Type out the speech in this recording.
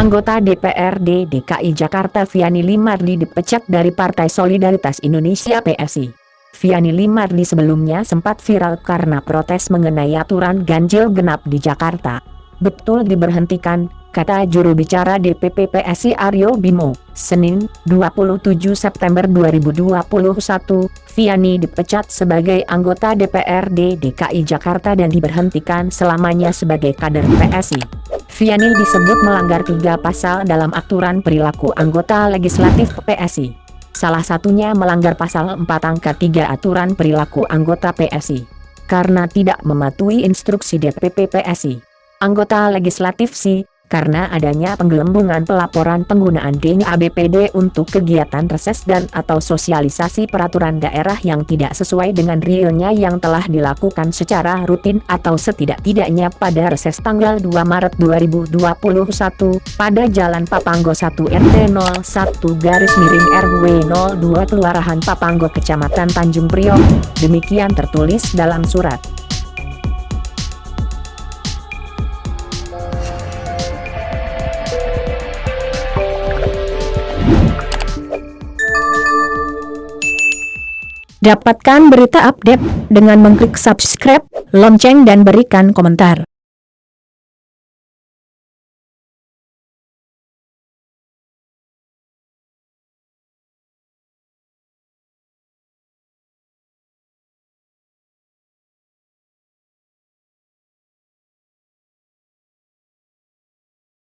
Anggota DPRD DKI Jakarta Viani Limardi dipecat dari Partai Solidaritas Indonesia (PSI). Viani Limardi sebelumnya sempat viral karena protes mengenai aturan ganjil genap di Jakarta. Betul diberhentikan, kata juru bicara DPP PSI Aryo Bimo, Senin, 27 September 2021, Viani dipecat sebagai anggota DPRD DKI Jakarta dan diberhentikan selamanya sebagai kader PSI. Viani disebut melanggar 3 pasal dalam aturan perilaku anggota legislatif PSI. Salah satunya melanggar pasal 4 angka 3 aturan perilaku anggota PSI. Karena tidak mematuhi instruksi DPP PSI. Anggota legislatif sih, karena adanya penggelembungan pelaporan penggunaan dana APBD untuk kegiatan reses dan atau sosialisasi peraturan daerah yang tidak sesuai dengan realnya yang telah dilakukan secara rutin atau setidak-tidaknya pada reses tanggal 2 Maret 2021 pada Jalan Papanggo 1 RT 01-RW 02 Kelurahan Papanggo Kecamatan Tanjung Priok. Demikian tertulis dalam surat. Dapatkan berita update dengan mengklik subscribe, lonceng dan berikan komentar.